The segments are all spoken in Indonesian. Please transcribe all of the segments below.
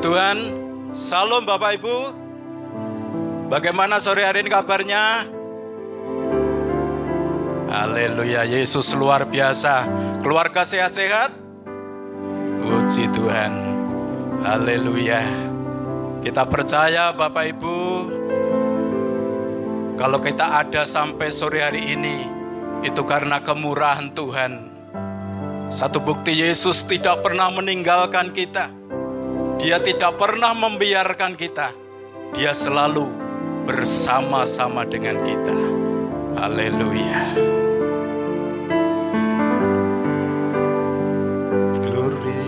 Tuhan. Salam Bapak Ibu. Bagaimana sore hari ini kabarnya? Haleluya, Yesus luar biasa. Keluarga sehat-sehat? Puji Tuhan. Haleluya. Kita percaya Bapak Ibu, kalau kita ada sampai sore hari ini, itu karena kemurahan Tuhan. Satu bukti, Yesus tidak pernah meninggalkan kita. Dia tidak pernah membiarkan kita. Dia selalu bersama-sama dengan kita. Haleluya. Glory.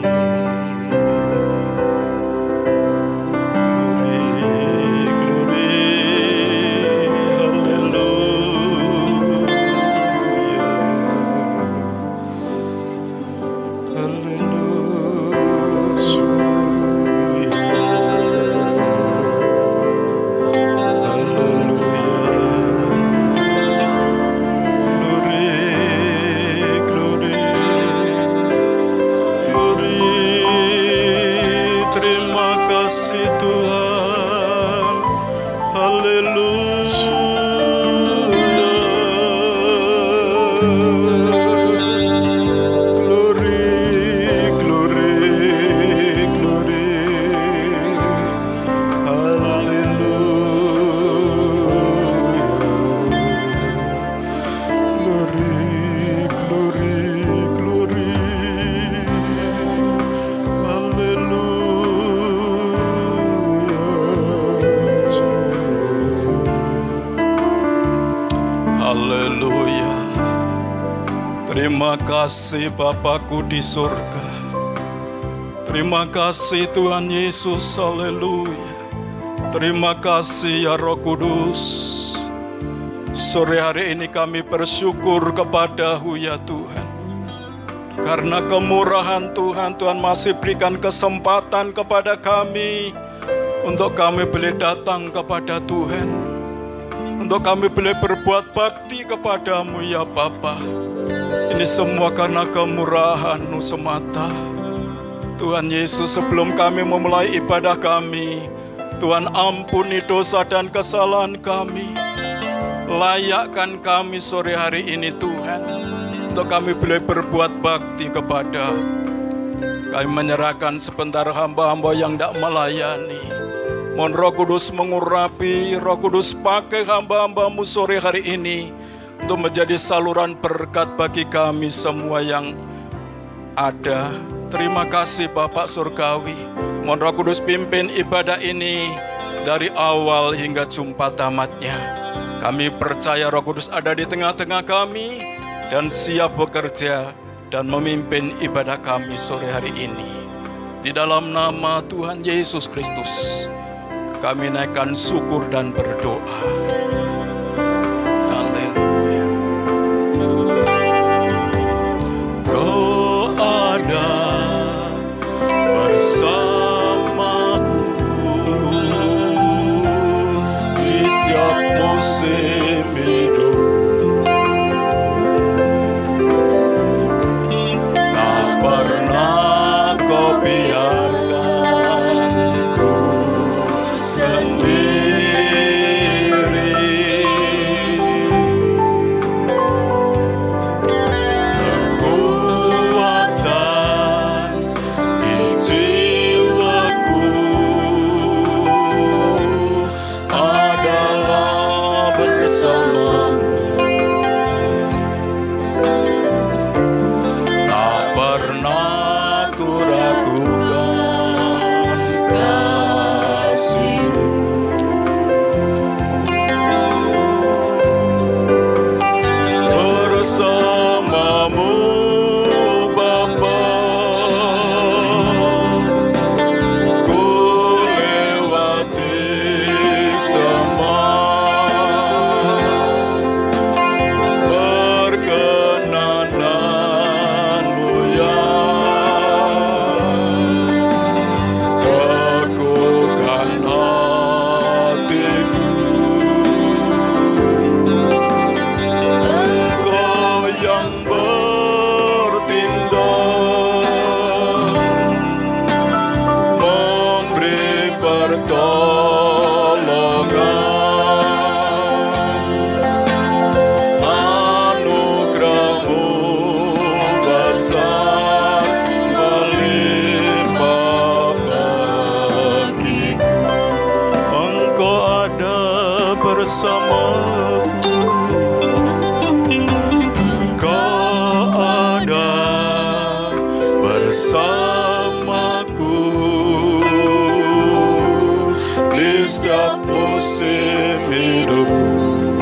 Terima kasih Bapakku di surga. Terima kasih Tuhan Yesus, haleluya. Terima kasih ya Roh Kudus. Sore hari ini kami bersyukur kepada-Mu ya Tuhan. Karena kemurahan Tuhan, Tuhan masih berikan kesempatan kepada kami untuk kami boleh datang kepada Tuhan. Untuk kami boleh berbuat bakti kepada-Mu ya Bapa. Ini semua karena kemurahan-Mu semata. Tuhan Yesus, sebelum kami memulai ibadah kami, Tuhan ampuni dosa dan kesalahan kami. Layakkan kami sore hari ini Tuhan, untuk kami boleh berbuat bakti kepada. Kami menyerahkan sebentar hamba-hamba yang tidak melayani. Mohon Roh Kudus mengurapi, Roh Kudus pakai hamba-hamba-Mu sore hari ini untuk menjadi saluran berkat bagi kami semua yang ada. Terima kasih Bapak Surgawi. Mohon Roh Kudus pimpin ibadah ini dari awal hingga jumpa tamatnya. Kami percaya Roh Kudus ada di tengah-tengah kami dan siap bekerja dan memimpin ibadah kami sore hari ini. Di dalam nama Tuhan Yesus Kristus, kami naikkan syukur dan berdoa. Bersamaku di setiap musim hidup, tak pernah Kau biarkan ku sendiri. bersamaku di setiap musim hidupku.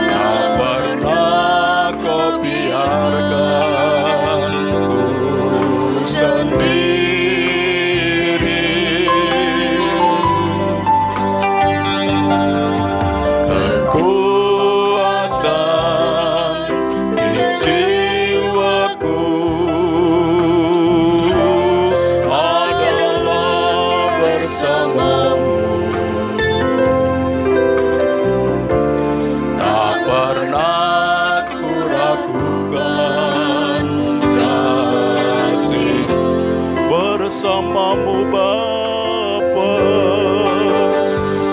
Tak pernah kau biarkan ku sendiri. Kekuatan di jiwaku adalah bersamamu. Tak pernah ku ragukan kasih bersamamu Bapa,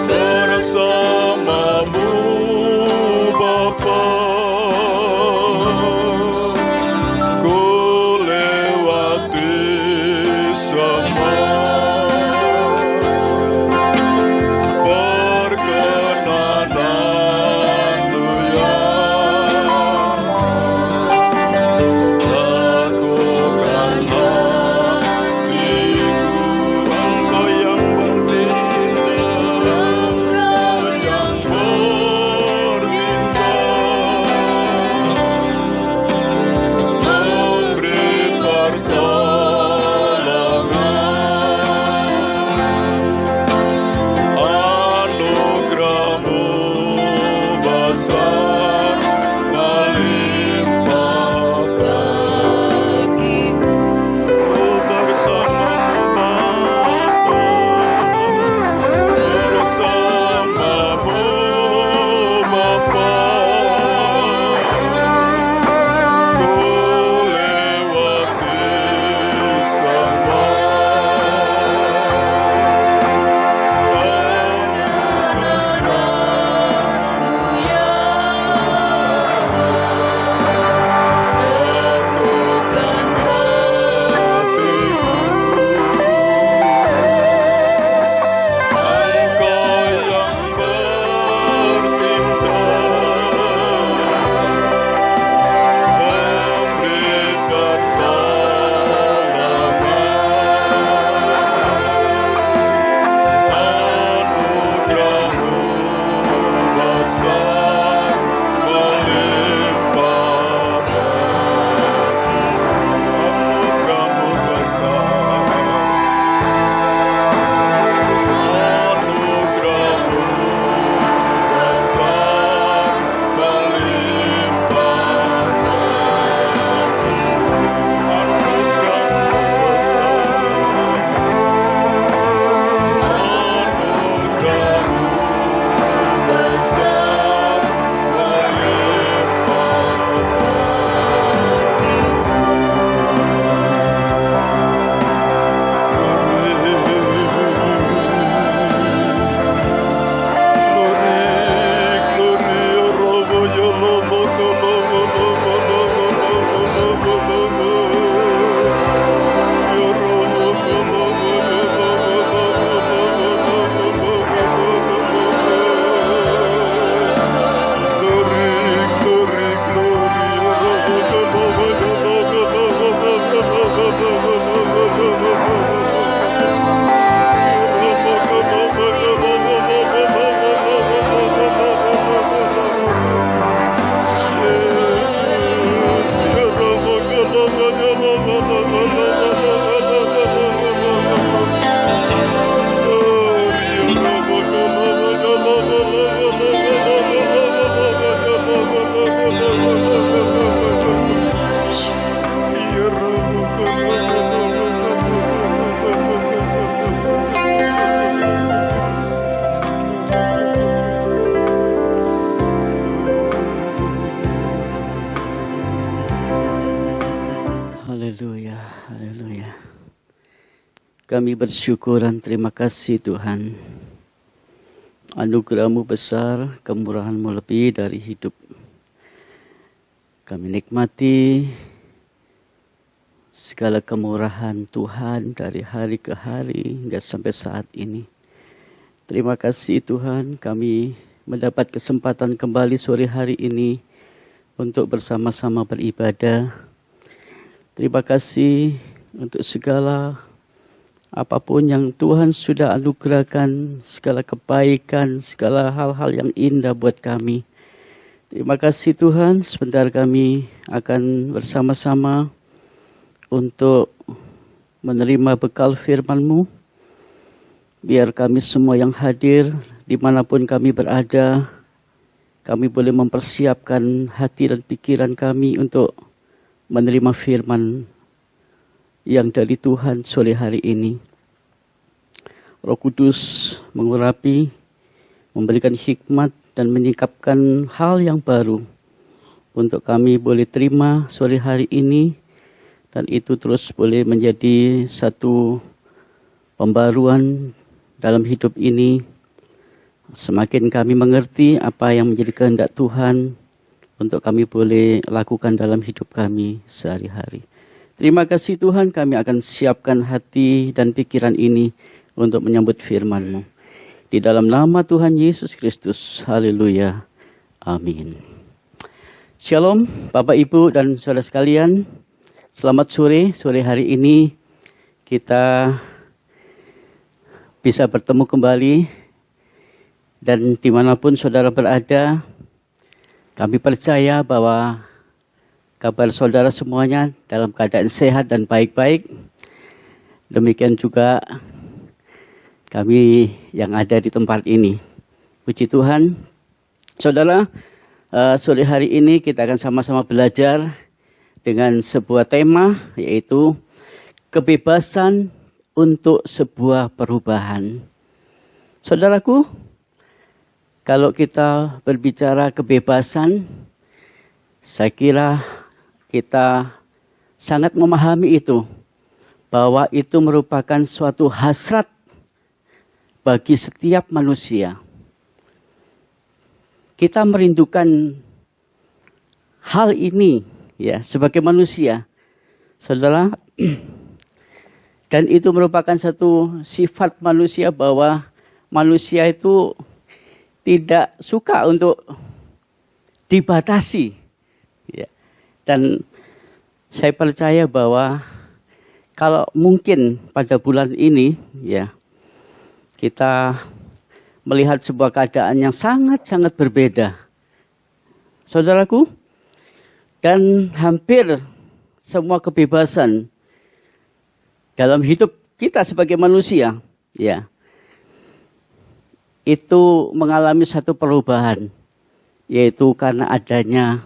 bersamamu Bapa. Ku lewati semua perkenananmu ya. Lakukanlah hatiku, Engkau yang bertindak, Engkau yang bertindak, memberi pertolongan. Anugerahmu besar melimpah bagiku. Bersamamu Bapa, bersamamu Bapa. Ku lewati semua perkenananmu ya. Teguhkan hatiku, Engkau yang bertindak, memberi pertolongan. Anugerahmu besar melimpah bagiku. Anugerahmu besar, anugerahmu besar melimpah bagiku. Anugerahmu besar, anugerahmu besar Haleluya, haleluya. Kami bersyukur dan terima kasih Tuhan. Anugerah-Mu besar, kemurahan-Mu lebih dari hidup. Kami nikmati segala kemurahan Tuhan dari hari ke hari hingga sampai saat ini. Terima kasih Tuhan, kami mendapat kesempatan kembali sore hari ini untuk bersama-sama beribadah. Terima kasih untuk segala apapun yang Tuhan sudah anugerahkan, segala kebaikan, segala hal-hal yang indah buat kami. Terima kasih Tuhan, sebentar kami akan bersama-sama untuk menerima bekal firman-Mu. Biar kami semua yang hadir, dimanapun kami berada, kami boleh mempersiapkan hati dan pikiran kami untuk menerima firman yang dari Tuhan sore hari ini. Roh Kudus mengurapi, memberikan hikmat dan menyingkapkan hal yang baru untuk kami boleh terima sore hari ini, dan itu terus boleh menjadi satu pembaruan dalam hidup ini. Semakin kami mengerti apa yang menjadi kehendak Tuhan untuk kami boleh lakukan dalam hidup kami sehari-hari. Terima kasih Tuhan, kami akan siapkan hati dan pikiran ini untuk menyambut firman-Mu. Di dalam nama Tuhan Yesus Kristus, haleluya, amin. Shalom Bapak Ibu dan saudara sekalian, selamat sore. Sore hari ini kita bisa bertemu kembali, dan dimanapun saudara berada, kami percaya bahwa kabar saudara semuanya dalam keadaan sehat dan baik-baik. Demikian juga kami yang ada di tempat ini. Puji Tuhan. Saudara, sore hari ini kita akan sama-sama belajar dengan sebuah tema, yaitu kebebasan untuk sebuah perubahan. Saudaraku, kalau kita berbicara kebebasan, saya kira kita sangat memahami itu, bahwa itu merupakan suatu hasrat bagi setiap manusia. Kita merindukan hal ini ya sebagai manusia, saudara. Dan itu merupakan satu sifat manusia, bahwa manusia itu tidak suka untuk dibatasi. Ya. Dan saya percaya bahwa kalau mungkin pada bulan ini ya kita melihat sebuah keadaan yang sangat-sangat berbeda, saudaraku, dan hampir semua kebebasan dalam hidup kita sebagai manusia ya itu mengalami satu perubahan, yaitu karena adanya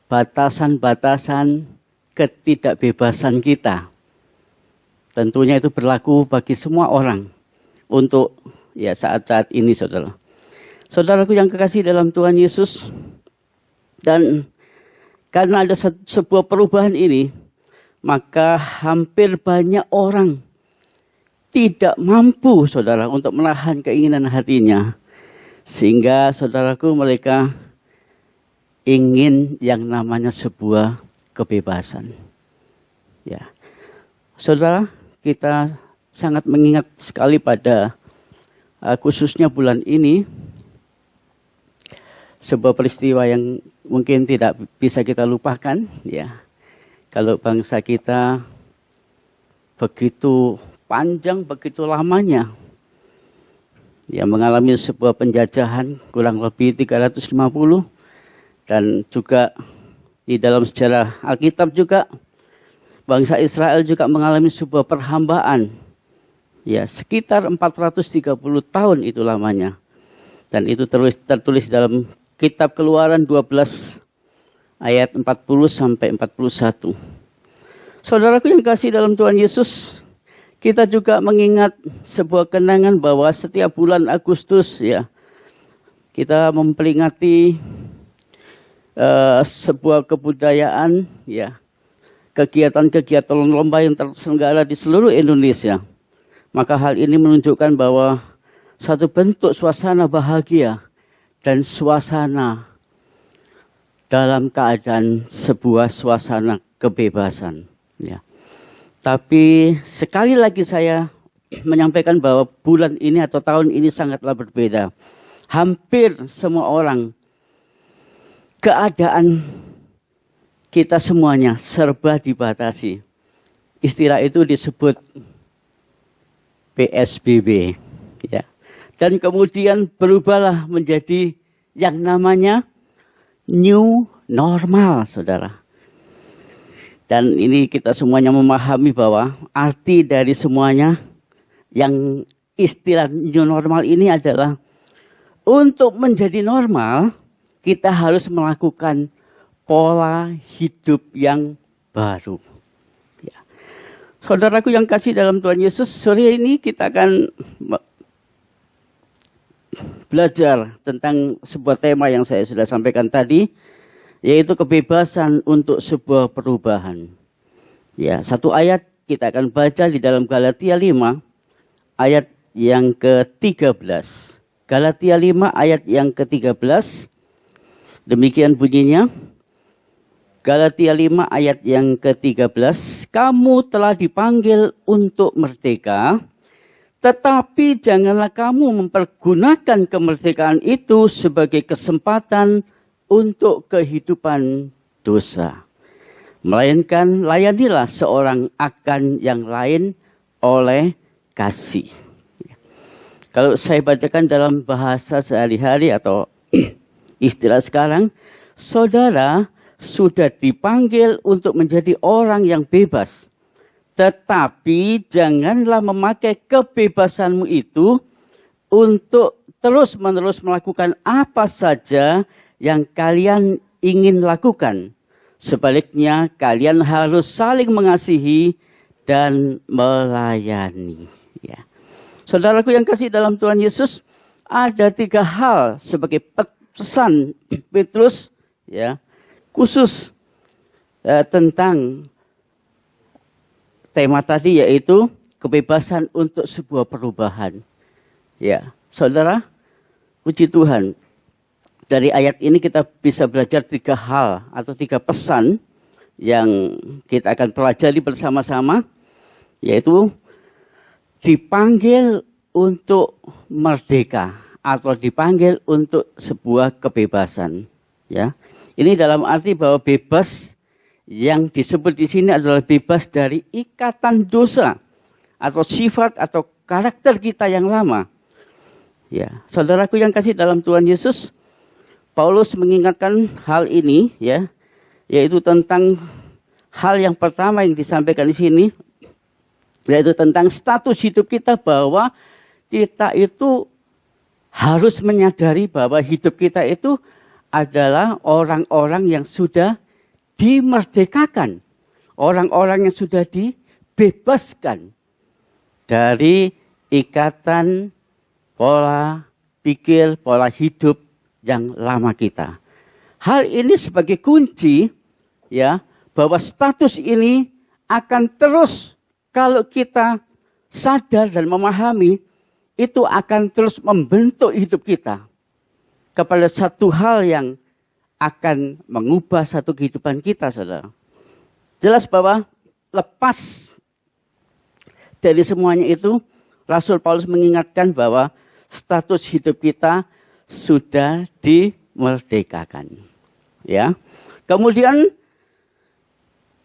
batasan-batasan ketidakbebasan kita. Tentunya itu berlaku bagi semua orang untuk ya saat-saat ini, saudara. Saudaraku yang kekasih dalam Tuhan Yesus, dan karena ada sebuah perubahan ini, maka hampir banyak orang tidak mampu, saudara, untuk menahan keinginan hatinya. Sehingga, saudaraku, mereka ingin yang namanya sebuah kebebasan. Ya, saudara, kita sangat mengingat sekali pada khususnya bulan ini sebuah peristiwa yang mungkin tidak bisa kita lupakan. Ya, kalau bangsa kita begitu panjang, begitu lamanya ya mengalami sebuah penjajahan kurang lebih 350. Dan juga di dalam sejarah Alkitab juga bangsa Israel juga mengalami sebuah perhambaan ya sekitar 430 tahun itu lamanya. Dan itu tertulis dalam kitab Keluaran 12 ayat 40 sampai 41. Saudaraku yang kasih dalam Tuhan Yesus, kita juga mengingat sebuah kenangan bahwa setiap bulan Agustus ya kita memperingati sebuah kebudayaan ya, kegiatan-kegiatan lomba yang terselenggara di seluruh Indonesia. Maka hal ini menunjukkan bahwa satu bentuk suasana bahagia dan suasana dalam keadaan sebuah suasana kebebasan ya. Tapi sekali lagi saya menyampaikan bahwa bulan ini atau tahun ini sangatlah berbeda. Hampir semua orang keadaan kita semuanya serba dibatasi. Istilah itu disebut PSBB. Ya. Dan kemudian berubahlah menjadi yang namanya new normal, saudara. Dan ini kita semuanya memahami bahwa arti dari semuanya yang istilah new normal ini adalah untuk menjadi normal, kita harus melakukan pola hidup yang baru. Ya. Saudaraku yang kasih dalam Tuhan Yesus, sore ini kita akan belajar tentang sebuah tema yang saya sudah sampaikan tadi, yaitu kebebasan untuk sebuah perubahan. Ya, satu ayat kita akan baca di dalam Galatia 5 ayat yang ke-13. Galatia 5 ayat yang ke-13. Demikian bunyinya. Galatia 5 ayat yang ke-13. Kamu telah dipanggil untuk merdeka, tetapi janganlah kamu mempergunakan kemerdekaan itu sebagai kesempatan untuk kehidupan dosa. Melainkan layanilah seorang akan yang lain oleh kasih. Kalau saya bacakan dalam bahasa sehari-hari atau istilah sekarang, saudara sudah dipanggil untuk menjadi orang yang bebas. Tetapi janganlah memakai kebebasanmu itu untuk terus-menerus melakukan apa saja yang kalian ingin lakukan. Sebaliknya, kalian harus saling mengasihi dan melayani. Ya. Saudaraku yang kasih dalam Tuhan Yesus, ada 3 hal sebagai pesan Petrus, ya, khusus tentang tema tadi, yaitu kebebasan untuk sebuah perubahan. Ya, saudara, puji Tuhan. Dari ayat ini kita bisa belajar 3 hal atau 3 pesan yang kita akan pelajari bersama-sama, yaitu dipanggil untuk merdeka atau dipanggil untuk sebuah kebebasan. Ya, ini dalam arti bahwa bebas yang disebut di sini adalah bebas dari ikatan dosa atau sifat atau karakter kita yang lama. Ya, saudaraku yang kasih dalam Tuhan Yesus, Paulus mengingatkan hal ini, ya, yaitu tentang hal yang pertama yang disampaikan di sini, yaitu tentang status hidup kita, bahwa kita itu harus menyadari bahwa hidup kita itu adalah orang-orang yang sudah dimerdekakan, orang-orang yang sudah dibebaskan dari ikatan pola pikir, pola hidup yang lama kita. Hal ini sebagai kunci, ya, bahwa status ini akan terus, kalau kita sadar dan memahami, itu akan terus membentuk hidup kita kepada satu hal yang akan mengubah satu kehidupan kita, saudara. Jelas bahwa lepas dari semuanya itu, Rasul Paulus mengingatkan bahwa status hidup kita sudah dimerdekakan. Ya. Kemudian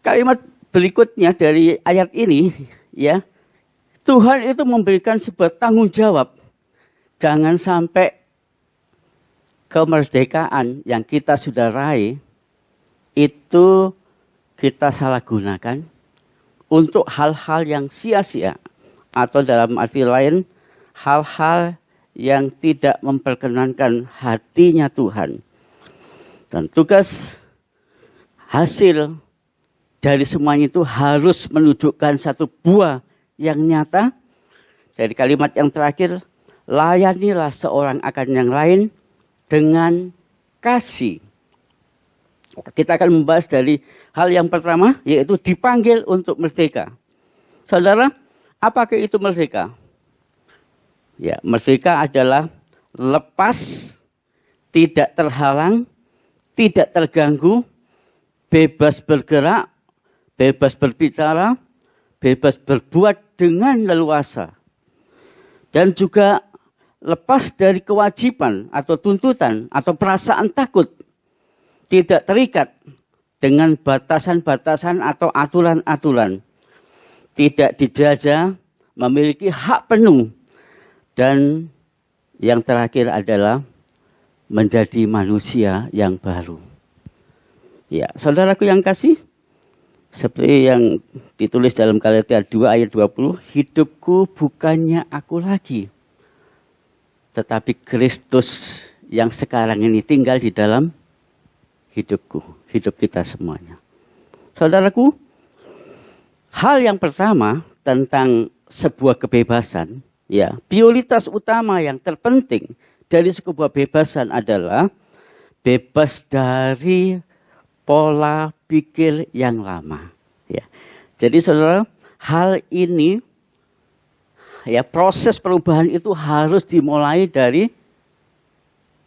kalimat berikutnya dari ayat ini, ya, Tuhan itu memberikan sebuah tanggung jawab. Jangan sampai kemerdekaan yang kita sudah raih itu kita salah gunakan untuk hal-hal yang sia-sia, atau dalam arti lain hal-hal yang tidak memperkenankan hatinya Tuhan. Dan tugas hasil dari semuanya itu harus menunjukkan satu buah yang nyata. Dari kalimat yang terakhir, layanilah seorang akan yang lain dengan kasih. Kita akan membahas dari hal yang pertama, yaitu dipanggil untuk merdeka. Saudara, apakah itu merdeka? Ya, merdeka adalah lepas, tidak terhalang, tidak terganggu, bebas bergerak, bebas berbicara, bebas berbuat dengan leluasa. Dan juga lepas dari kewajiban atau tuntutan atau perasaan takut. Tidak terikat dengan batasan-batasan atau aturan-aturan. Tidak dijajah, memiliki hak penuh. Dan yang terakhir adalah menjadi manusia yang baru. Ya, saudaraku yang kasih, seperti yang ditulis dalam Galatia 2 ayat 20, hidupku bukannya aku lagi, tetapi Kristus yang sekarang ini tinggal di dalam hidupku, hidup kita semuanya. Saudaraku, hal yang pertama tentang sebuah kebebasan, ya, prioritas utama yang terpenting dari sebuah kebebasan adalah bebas dari pola pikir yang lama. Ya. Jadi saudara, hal ini, ya, proses perubahan itu harus dimulai dari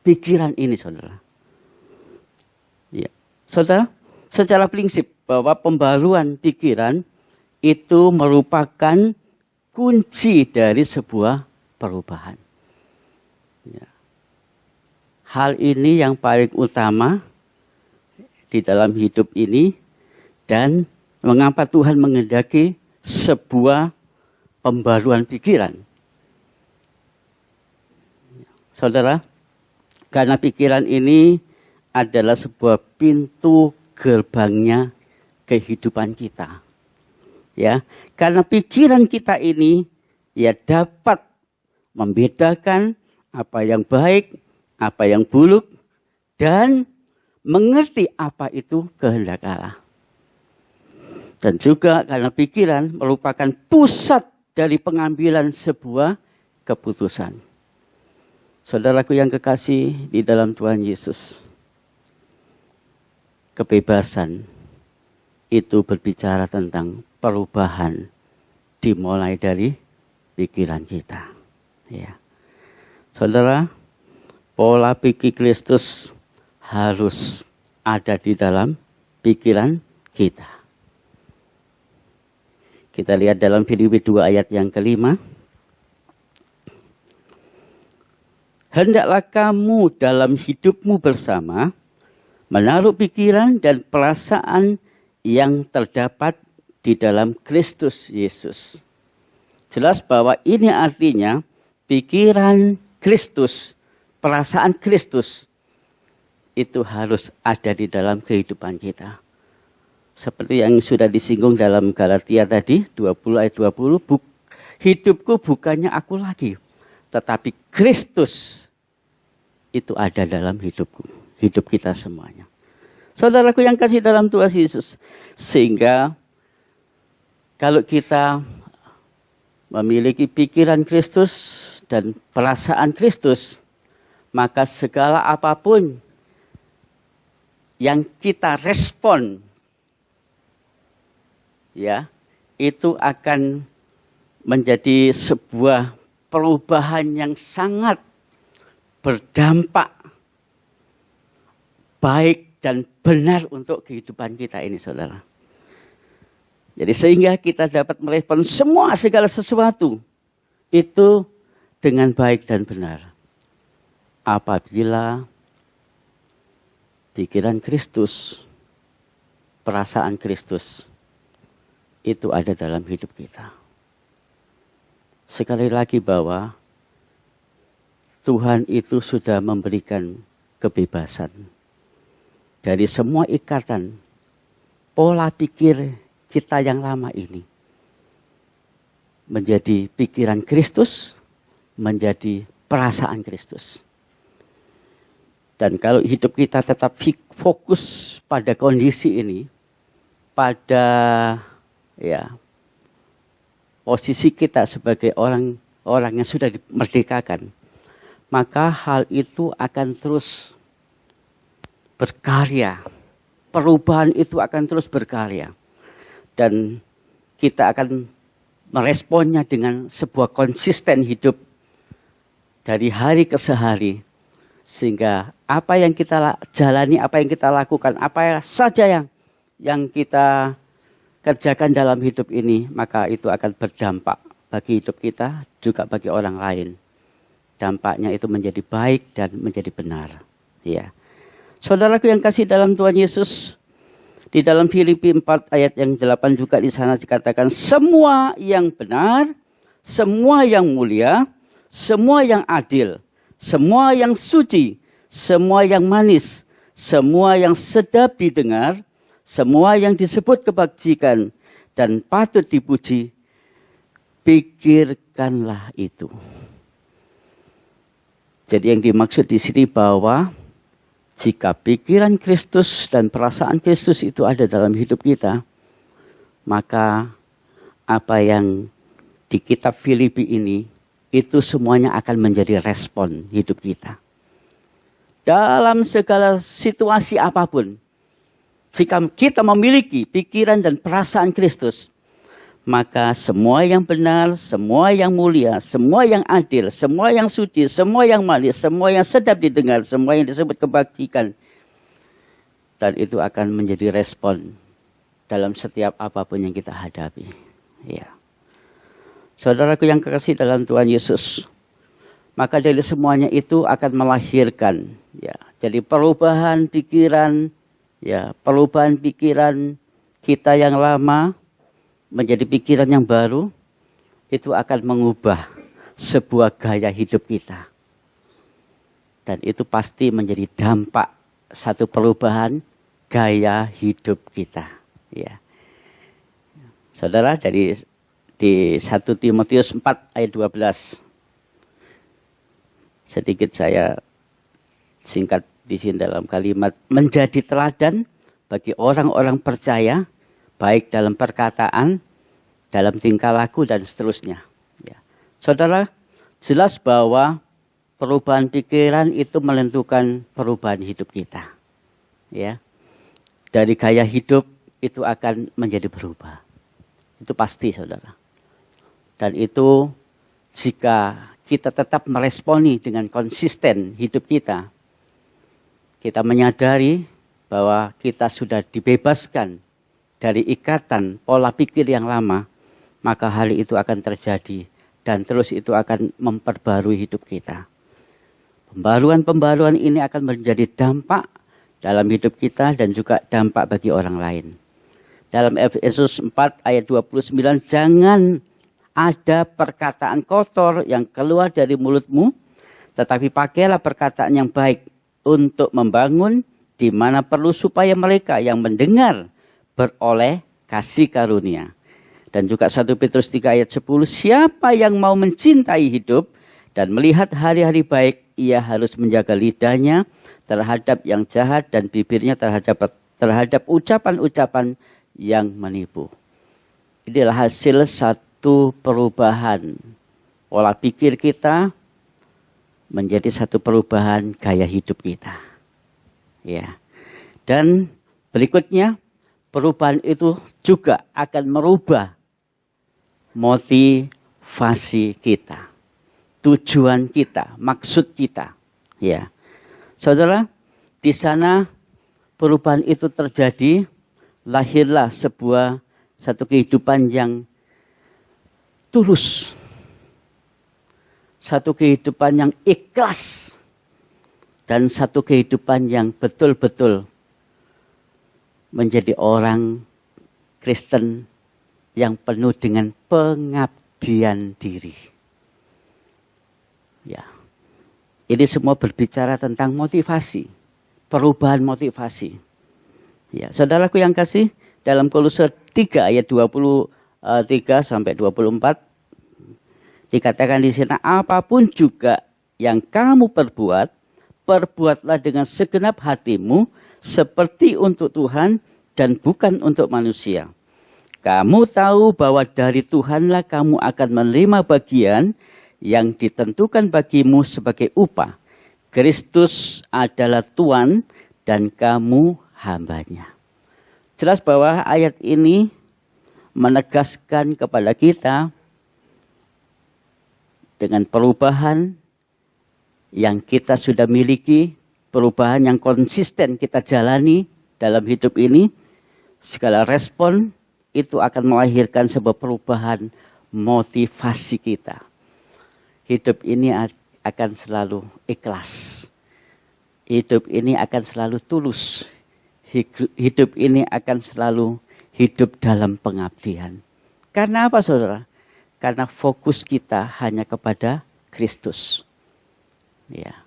pikiran ini, saudara. Ya. Saudara, secara prinsip bahwa pembaruan pikiran itu merupakan kunci dari sebuah perubahan. Ya. Hal ini yang paling utama di dalam hidup ini, dan mengapa Tuhan menghendaki sebuah pembaruan pikiran. Saudara, karena pikiran ini adalah sebuah pintu gerbangnya kehidupan kita. Ya, karena pikiran kita ini ya dapat membedakan apa yang baik, apa yang buruk, dan mengerti apa itu kehendak Allah. Dan juga karena pikiran merupakan pusat dari pengambilan sebuah keputusan. Saudaraku yang kekasih di dalam Tuhan Yesus, kebebasan itu berbicara tentang perubahan dimulai dari pikiran kita. Ya. Saudara, pola pikir Kristus harus ada di dalam pikiran kita. Kita lihat dalam Filipi 2 ayat yang kelima. Hendaklah kamu dalam hidupmu bersama menaruh pikiran dan perasaan yang terdapat di dalam Kristus Yesus. Jelas bahwa ini artinya pikiran Kristus, perasaan Kristus itu harus ada di dalam kehidupan kita. Seperti yang sudah disinggung dalam Galatia tadi, 20 ayat 20, hidupku bukannya aku lagi, tetapi Kristus itu ada dalam hidupku, hidup kita semuanya. Saudaraku yang kasih dalam Tuhan Yesus, sehingga kalau kita memiliki pikiran Kristus dan perasaan Kristus, maka segala apapun yang kita respon, ya, itu akan menjadi sebuah perubahan yang sangat berdampak baik dan benar untuk kehidupan kita ini, saudara. Jadi sehingga kita dapat merespon semua segala sesuatu itu dengan baik dan benar. Apabila pikiran Kristus, perasaan Kristus itu ada dalam hidup kita. Sekali lagi bahwa Tuhan itu sudah memberikan kebebasan dari semua ikatan pola pikir kita yang lama ini menjadi pikiran Kristus, menjadi perasaan Kristus. Dan kalau hidup kita tetap fokus pada kondisi ini, pada ya posisi kita sebagai orang yang sudah dimerdekakan, maka hal itu akan terus berkarya. Perubahan itu akan terus berkarya. Dan kita akan meresponnya dengan sebuah konsisten hidup dari hari ke sehari. Sehingga apa yang kita jalani, apa yang kita lakukan, apa saja yang kita kerjakan dalam hidup ini, maka itu akan berdampak bagi hidup kita, juga bagi orang lain. Dampaknya itu menjadi baik dan menjadi benar. Ya. Saudaraku yang kasih dalam Tuhan Yesus, Di dalam Filipi 4 ayat yang 8 juga di sana dikatakan semua yang benar, semua yang mulia, semua yang adil, semua yang suci, semua yang manis, semua yang sedap didengar, semua yang disebut kebajikan dan patut dipuji, pikirkanlah itu. Jadi yang dimaksud di sini bahwa jika pikiran Kristus dan perasaan Kristus itu ada dalam hidup kita, maka apa yang di kitab Filipi ini, itu semuanya akan menjadi respon hidup kita. Dalam segala situasi apapun, jika kita memiliki pikiran dan perasaan Kristus, maka semua yang benar, semua yang mulia, semua yang adil, semua yang suci, semua yang manis, semua yang sedap didengar, semua yang disebut kebajikan, dan itu akan menjadi respon dalam setiap apapun yang kita hadapi. Ya. Saudaraku yang kekasih dalam Tuhan Yesus, maka dari semuanya itu akan melahirkan, ya, jadi perubahan pikiran, ya, perubahan pikiran kita yang lama menjadi pikiran yang baru, itu akan mengubah sebuah gaya hidup kita. Dan itu pasti menjadi dampak satu perubahan gaya hidup kita. Ya. Saudara, di 1 Timotius 4 ayat 12. Sedikit saya singkat di sini dalam kalimat, menjadi teladan bagi orang-orang percaya, baik dalam perkataan, dalam tingkah laku, dan seterusnya. Ya. Saudara, jelas bahwa perubahan pikiran itu menentukan perubahan hidup kita. Ya. Dari gaya hidup itu akan menjadi berubah. Itu pasti, saudara. Dan itu jika kita tetap meresponi dengan konsisten hidup kita, kita menyadari bahwa kita sudah dibebaskan dari ikatan pola pikir yang lama, maka hal itu akan terjadi dan terus itu akan memperbarui hidup kita. Pembaruan-pembaruan ini akan menjadi dampak dalam hidup kita dan juga dampak bagi orang lain. Dalam Efesus 4 ayat 29, jangan ada perkataan kotor yang keluar dari mulutmu, tetapi pakailah perkataan yang baik untuk membangun di mana perlu supaya mereka yang mendengar beroleh kasih karunia. Dan juga 1 Petrus 3 ayat 10, siapa yang mau mencintai hidup dan melihat hari-hari baik, ia harus menjaga lidahnya terhadap yang jahat dan bibirnya terhadap ucapan-ucapan yang menipu. Inilah hasil satu perubahan pola pikir kita menjadi satu perubahan gaya hidup kita. Ya. Dan berikutnya, perubahan itu juga akan merubah motivasi kita, tujuan kita, maksud kita. Ya, saudara, di sana perubahan itu terjadi, lahirlah satu kehidupan yang tulus, satu kehidupan yang ikhlas, dan satu kehidupan yang betul-betul menjadi orang Kristen yang penuh dengan pengabdian diri. Ya. Ini semua berbicara tentang motivasi, perubahan motivasi. Ya, saudaraku yang kasih, dalam Kolose 3 ayat 23 sampai 24 dikatakan di sini, apapun juga yang kamu perbuat, perbuatlah dengan segenap hatimu seperti untuk Tuhan dan bukan untuk manusia. Kamu tahu bahwa dari Tuhanlah kamu akan menerima bagian yang ditentukan bagimu sebagai upah. Kristus adalah Tuhan dan kamu hambanya. Jelas bahwa ayat ini menegaskan kepada kita dengan perubahan yang kita sudah miliki, perubahan yang konsisten kita jalani dalam hidup ini, segala respon itu akan melahirkan sebuah perubahan motivasi kita. Hidup ini akan selalu ikhlas. Hidup ini akan selalu tulus. hidup ini akan selalu hidup dalam pengabdian. Karena apa saudara? Karena fokus kita hanya kepada Kristus. Ya.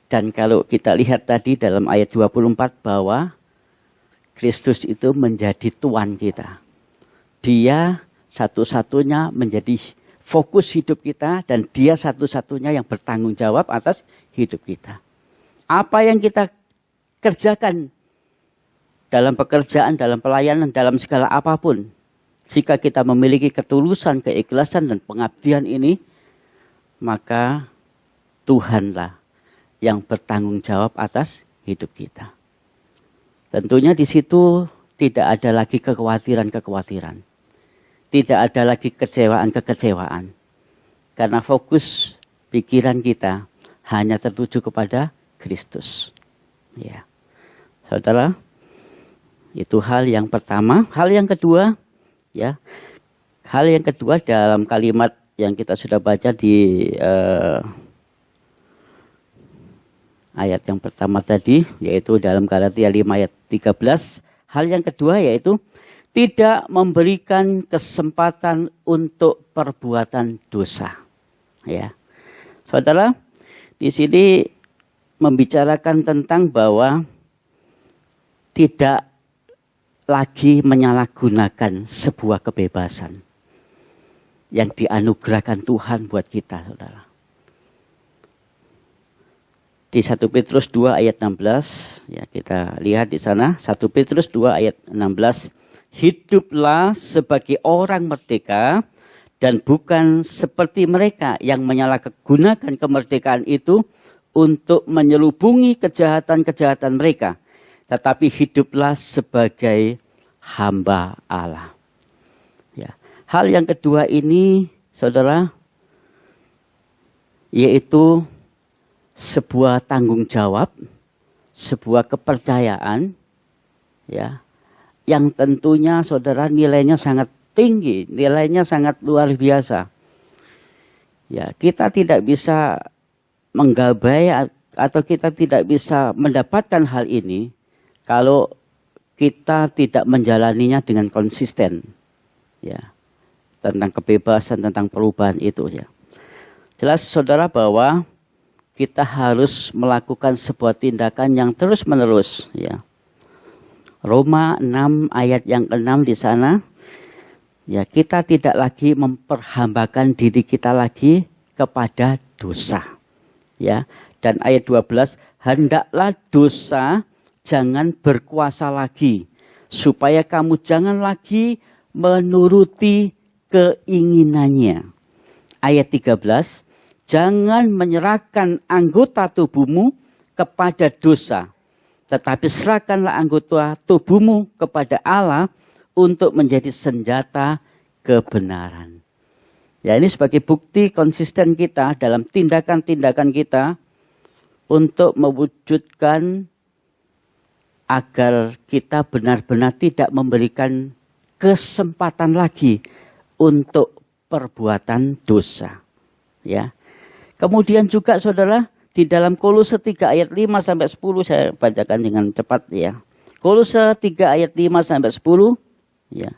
Dan kalau kita lihat tadi dalam ayat 24 bahwa Kristus itu menjadi Tuan kita. Dia satu-satunya menjadi fokus hidup kita dan dia satu-satunya yang bertanggung jawab atas hidup kita. Apa yang kita kerjakan dalam pekerjaan, dalam pelayanan, dalam segala apapun. Jika kita memiliki ketulusan, keikhlasan dan pengabdian ini, maka Tuhanlah yang bertanggung jawab atas hidup kita. Tentunya di situ tidak ada lagi kekhawatiran-kekhawatiran. Tidak ada lagi kekecewaan-kekecewaan. Karena fokus pikiran kita hanya tertuju kepada Kristus. Ya. Saudara, itu hal yang pertama. Hal yang kedua, ya. Hal yang kedua dalam kalimat yang kita sudah baca di ayat yang pertama tadi, yaitu dalam Galatia 5 ayat 13. Hal yang kedua yaitu tidak memberikan kesempatan untuk perbuatan dosa. Ya. Saudara, di sini membicarakan tentang bahwa tidak lagi menyalahgunakan sebuah kebebasan yang dianugerahkan Tuhan buat kita, saudara. Di 1 Petrus 2 ayat 16, ya kita lihat di sana, 1 Petrus 2 ayat 16, hiduplah sebagai orang merdeka dan bukan seperti mereka yang menyalahgunakan kemerdekaan itu untuk menyelubungi kejahatan-kejahatan mereka. Tetapi hiduplah sebagai hamba Allah. Ya. Hal yang kedua ini, saudara, yaitu sebuah tanggung jawab, sebuah kepercayaan, ya, yang tentunya saudara nilainya sangat tinggi, nilainya sangat luar biasa. Ya, kita tidak bisa menggabai atau kita tidak bisa mendapatkan hal ini kalau kita tidak menjalaninya dengan konsisten. Ya. Tentang kebebasan, tentang perubahan itu ya. Jelas saudara bahwa kita harus melakukan sebuah tindakan yang terus-menerus ya. Roma 6 ayat yang ke-6 di sana, ya, kita tidak lagi memperhambakan diri kita lagi kepada dosa. Ya. Dan ayat 12, hendaklah dosa jangan berkuasa lagi, supaya kamu jangan lagi menuruti keinginannya. Ayat 13, jangan menyerahkan anggota tubuhmu kepada dosa, tetapi serahkanlah anggota tubuhmu kepada Allah untuk menjadi senjata kebenaran. Ya, ini sebagai bukti konsisten kita dalam tindakan-tindakan kita untuk mewujudkan agar kita benar-benar tidak memberikan kesempatan lagi untuk perbuatan dosa. Ya. Kemudian juga saudara, di dalam Kolose 3 ayat 5 sampai 10 saya bacakan dengan cepat ya. Kolose 3 ayat 5 sampai 10 ya.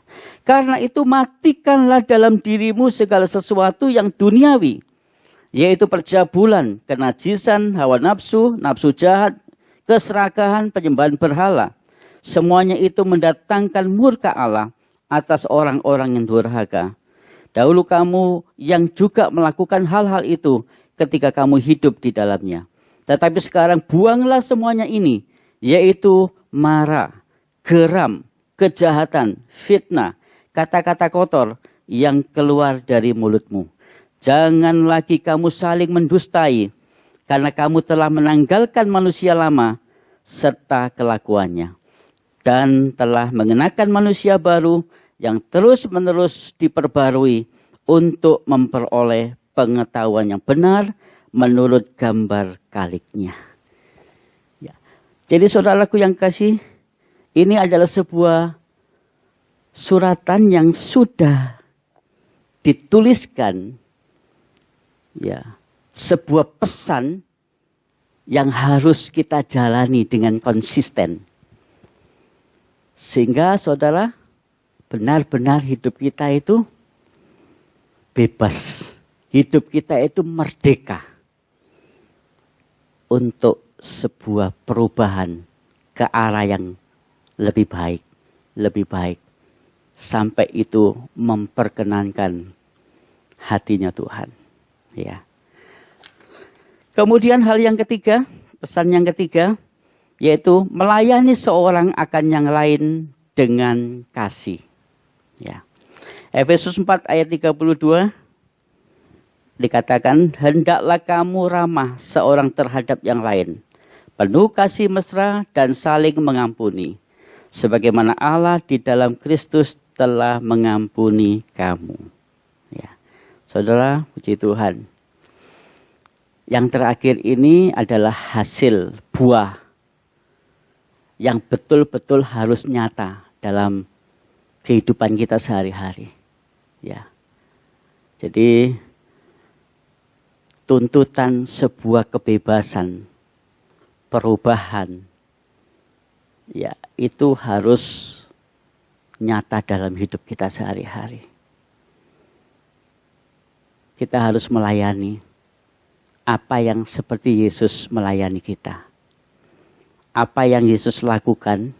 Karena itu matikanlah dalam dirimu segala sesuatu yang duniawi, yaitu percabulan, kenajisan, hawa nafsu, nafsu jahat, keserakahan, penyembahan berhala. Semuanya itu mendatangkan murka Allah atas orang-orang yang durhaka. Dahulu kamu yang juga melakukan hal-hal itu ketika kamu hidup di dalamnya. Tetapi sekarang buanglah semuanya ini, yaitu marah, geram, kejahatan, fitnah, kata-kata kotor yang keluar dari mulutmu. Jangan lagi kamu saling mendustai, karena kamu telah menanggalkan manusia lama serta kelakuannya, dan telah mengenakan manusia baru yang terus-menerus diperbarui untuk memperoleh pengetahuan yang benar menurut gambar kaliknya. Ya. Jadi saudaraku yang kasih, ini adalah sebuah suratan yang sudah dituliskan, ya, sebuah pesan yang harus kita jalani dengan konsisten. Sehingga saudara, benar-benar hidup kita itu bebas. Hidup kita itu merdeka untuk sebuah perubahan ke arah yang lebih baik. Lebih baik. Sampai itu memperkenankan hatinya Tuhan. Ya. Kemudian hal yang ketiga, pesan yang ketiga, yaitu melayani seorang akan yang lain dengan kasih. Ya. Efesus 4 ayat 32 dikatakan, hendaklah kamu ramah seorang terhadap yang lain, penuh kasih mesra dan saling mengampuni, sebagaimana Allah di dalam Kristus telah mengampuni kamu. Ya. Saudara, puji Tuhan. Yang terakhir ini adalah hasil buah yang betul-betul harus nyata dalam kehidupan kita sehari-hari. Ya. Jadi tuntutan sebuah kebebasan, perubahan, ya itu harus nyata dalam hidup kita sehari-hari. Kita harus melayani apa yang seperti Yesus melayani kita. Apa yang Yesus lakukan,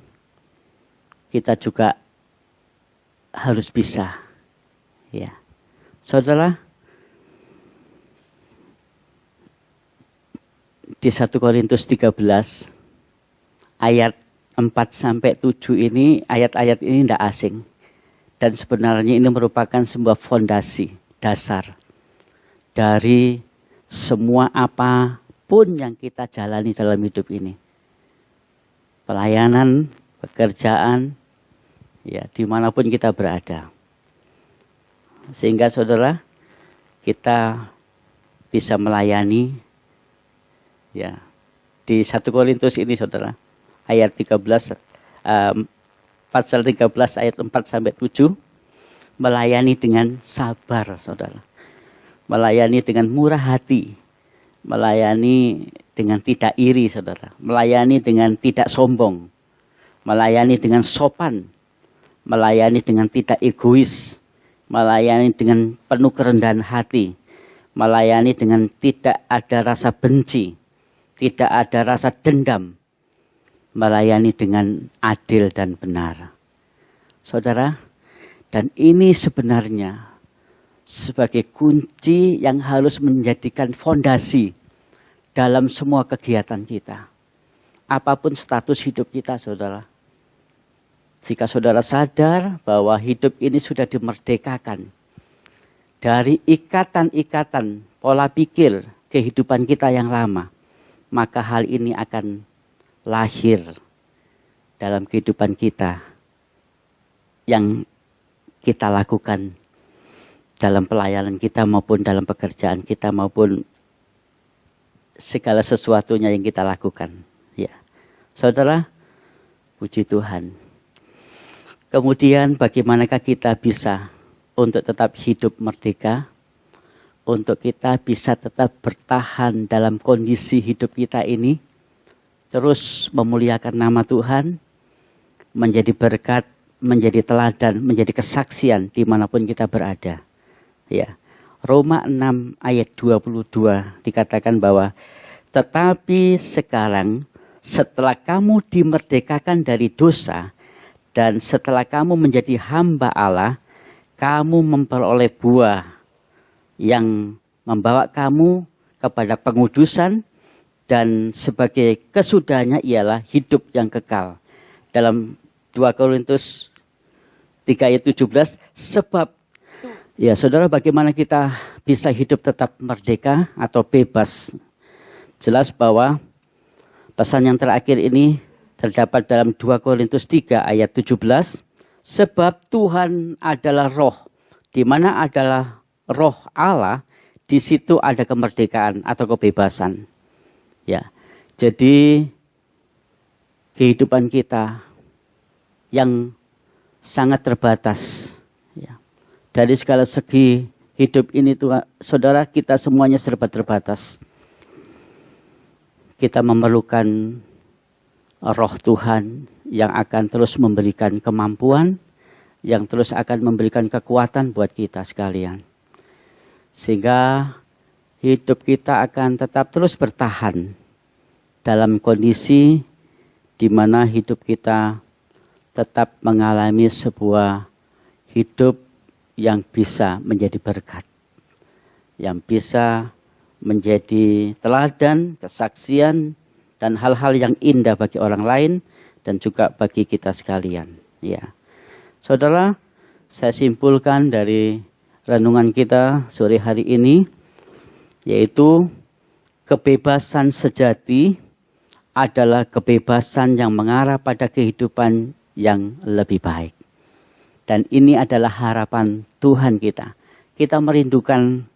kita juga harus bisa. Ya. Saudara, di 1 Korintus 13 ayat 4-7 ini, ayat-ayat ini tidak asing. Dan sebenarnya ini merupakan sebuah fondasi, dasar dari semua apapun yang kita jalani dalam hidup ini. Pelayanan, pekerjaan, ya dimanapun kita berada. Sehingga saudara, kita bisa melayani, ya di 1 Korintus ini saudara, ayat 13, pasal 13 ayat 4-7, melayani dengan sabar saudara. Melayani dengan murah hati, melayani dengan tidak iri saudara, melayani dengan tidak sombong, melayani dengan sopan, melayani dengan tidak egois, melayani dengan penuh kerendahan hati, melayani dengan tidak ada rasa benci, tidak ada rasa dendam, melayani dengan adil dan benar. Saudara, dan ini sebenarnya sebagai kunci yang harus menjadikan fondasi dalam semua kegiatan kita. Apapun status hidup kita, saudara. Jika saudara sadar bahwa hidup ini sudah dimerdekakan dari ikatan-ikatan pola pikir kehidupan kita yang lama, maka hal ini akan lahir dalam kehidupan kita yang kita lakukan dalam pelayanan kita maupun dalam pekerjaan kita maupun segala sesuatunya yang kita lakukan. Ya, saudara, puji Tuhan. Kemudian bagaimanakah kita bisa untuk tetap hidup merdeka, untuk kita bisa tetap bertahan dalam kondisi hidup kita ini, terus memuliakan nama Tuhan, menjadi berkat, menjadi teladan, menjadi kesaksian dimanapun kita berada. Ya, Roma 6 ayat 22 dikatakan bahwa tetapi sekarang setelah kamu dimerdekakan dari dosa dan setelah kamu menjadi hamba Allah, kamu memperoleh buah yang membawa kamu kepada pengudusan dan sebagai kesudahannya ialah hidup yang kekal. Dalam 2 Korintus 3 ayat 17, sebab ya, saudara, bagaimana kita bisa hidup tetap merdeka atau bebas? Jelas bahwa pesan yang terakhir ini terdapat dalam 2 Korintus 3 ayat 17. Sebab Tuhan adalah roh. Di mana adalah roh Allah, di situ ada kemerdekaan atau kebebasan. Ya, jadi kehidupan kita yang sangat terbatas. Ya. Dari segala segi hidup ini Tuhan, saudara, kita semuanya serba terbatas. kita memerlukan Roh Tuhan yang akan terus memberikan kemampuan, yang terus akan memberikan kekuatan buat kita sekalian. Sehingga hidup kita akan tetap terus bertahan dalam kondisi di mana hidup kita tetap mengalami sebuah hidup yang bisa menjadi berkat, yang bisa menjadi teladan, kesaksian, dan hal-hal yang indah bagi orang lain dan juga bagi kita sekalian. Ya, saudara, saya simpulkan dari renungan kita sore hari ini, yaitu kebebasan sejati adalah kebebasan yang mengarah pada kehidupan yang lebih baik. Dan ini adalah harapan Tuhan kita. Kita merindukan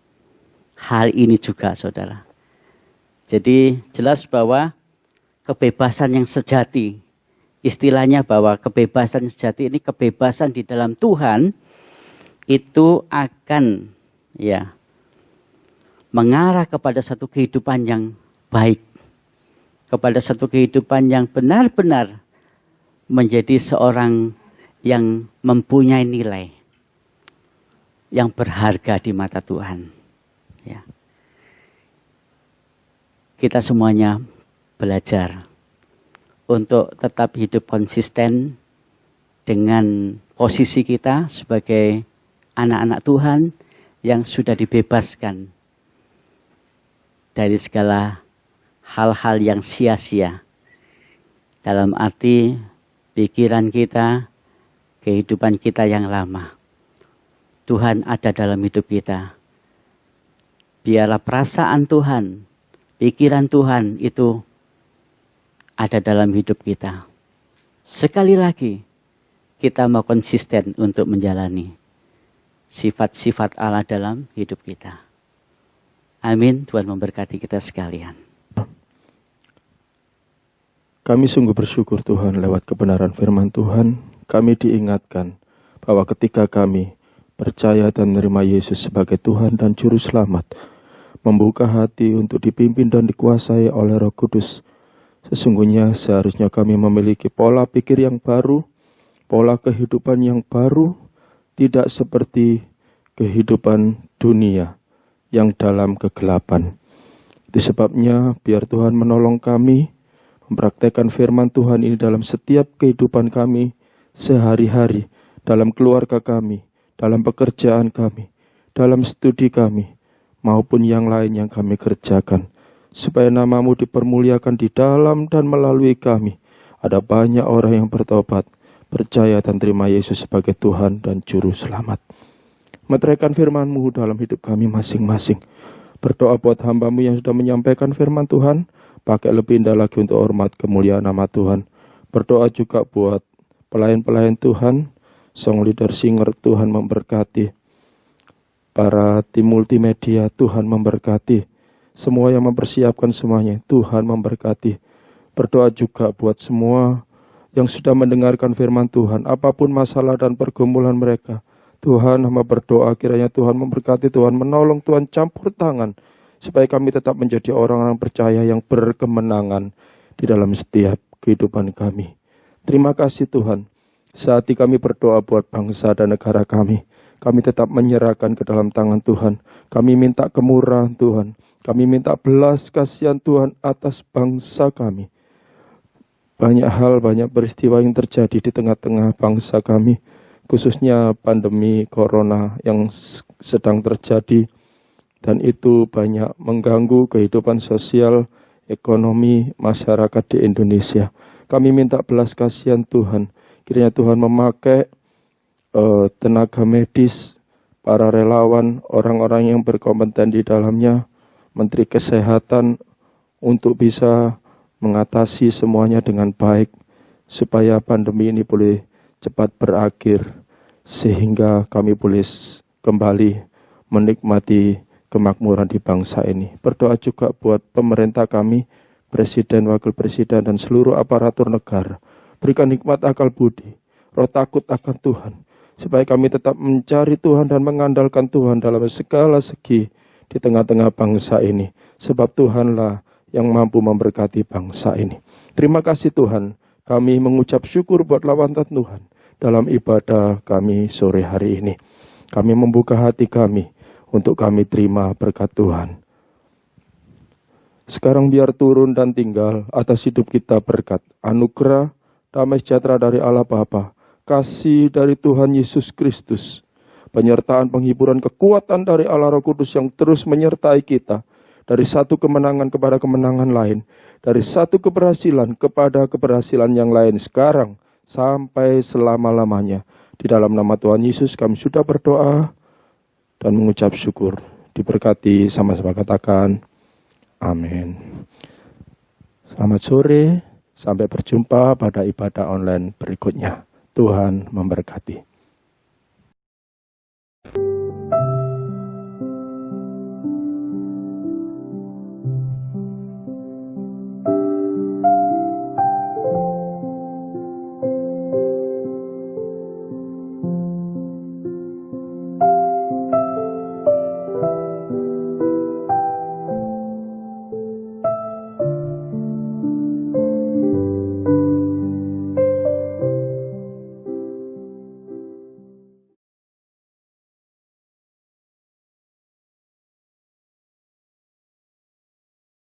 hal ini juga, saudara. Jadi jelas bahwa kebebasan yang sejati, istilahnya bahwa kebebasan sejati ini kebebasan di dalam Tuhan, itu akan mengarah kepada satu kehidupan yang baik, kepada satu kehidupan yang benar-benar menjadi seorang yang mempunyai nilai, yang berharga di mata Tuhan. Ya. Kita semuanya belajar untuk tetap hidup konsisten dengan posisi kita sebagai anak-anak Tuhan yang sudah dibebaskan dari segala hal-hal yang sia-sia. Dalam arti pikiran kita, kehidupan kita yang lama. Tuhan ada dalam hidup kita. Biarlah perasaan Tuhan, pikiran Tuhan itu ada dalam hidup kita. Sekali lagi, kita mau konsisten untuk menjalani sifat-sifat Allah dalam hidup kita. Amin. Tuhan memberkati kita sekalian. Kami sungguh bersyukur Tuhan lewat kebenaran firman Tuhan. Kami diingatkan bahwa ketika kami percaya dan menerima Yesus sebagai Tuhan dan Juru Selamat, membuka hati untuk dipimpin dan dikuasai oleh Roh Kudus, sesungguhnya seharusnya kami memiliki pola pikir yang baru, pola kehidupan yang baru, tidak seperti kehidupan dunia yang dalam kegelapan. Itu sebabnya biar Tuhan menolong kami mempraktekkan firman Tuhan ini dalam setiap kehidupan kami sehari-hari, dalam keluarga kami, dalam pekerjaan kami, dalam studi kami, maupun yang lain yang kami kerjakan. Supaya namamu dipermuliakan di dalam dan melalui kami. Ada banyak orang yang bertobat, percaya dan terima Yesus sebagai Tuhan dan Juru Selamat. Meteraikan firman-Mu dalam hidup kami masing-masing. Berdoa buat hamba-Mu yang sudah menyampaikan firman Tuhan, pakai lebih indah lagi untuk hormat kemuliaan nama Tuhan. Berdoa juga buat pelayan-pelayan Tuhan, song leader singer, Tuhan memberkati. Para tim multimedia, Tuhan memberkati. Semua yang mempersiapkan semuanya, Tuhan memberkati. Berdoa juga buat semua yang sudah mendengarkan firman Tuhan, apapun masalah dan pergumulan mereka. Tuhan, hamba berdoa kiranya Tuhan memberkati, Tuhan menolong, Tuhan campur tangan, supaya kami tetap menjadi orang-orang percaya yang berkemenangan di dalam setiap kehidupan kami. Terima kasih Tuhan, saat ini kami berdoa buat bangsa dan negara kami. Kami tetap menyerahkan ke dalam tangan Tuhan. Kami minta kemurahan Tuhan. Kami minta belas kasihan Tuhan atas bangsa kami. Banyak hal, banyak peristiwa yang terjadi di tengah-tengah bangsa kami. Khususnya pandemi corona yang sedang terjadi. Dan itu banyak mengganggu kehidupan sosial, ekonomi, masyarakat di Indonesia. Kami minta belas kasihan Tuhan. Kiranya Tuhan memakai tenaga medis, para relawan, orang-orang yang berkompeten di dalamnya, Menteri Kesehatan, untuk bisa mengatasi semuanya dengan baik, supaya pandemi ini boleh cepat berakhir, sehingga kami boleh kembali menikmati kemakmuran di bangsa ini. Berdoa juga buat pemerintah kami, Presiden, Wakil Presiden, dan seluruh aparatur negara. Berikan hikmat akal budi, roh takut akan Tuhan, supaya kami tetap mencari Tuhan dan mengandalkan Tuhan dalam segala segi di tengah-tengah bangsa ini. Sebab Tuhanlah yang mampu memberkati bangsa ini. Terima kasih Tuhan, kami mengucap syukur buat lawatan Tuhan dalam ibadah kami sore hari ini. Kami membuka hati kami untuk kami terima berkat Tuhan. Sekarang biar turun dan tinggal atas hidup kita berkat, anugerah, damai sejahtera dari Allah Bapa, kasih dari Tuhan Yesus Kristus, penyertaan, penghiburan, kekuatan dari Allah Roh Kudus yang terus menyertai kita, dari satu kemenangan kepada kemenangan lain, dari satu keberhasilan kepada keberhasilan yang lain sekarang sampai selama-lamanya. Di dalam nama Tuhan Yesus kami sudah berdoa dan mengucap syukur. Diberkati, sama-sama katakan amin. Selamat sore, sampai berjumpa pada ibadah online berikutnya. Tuhan memberkati.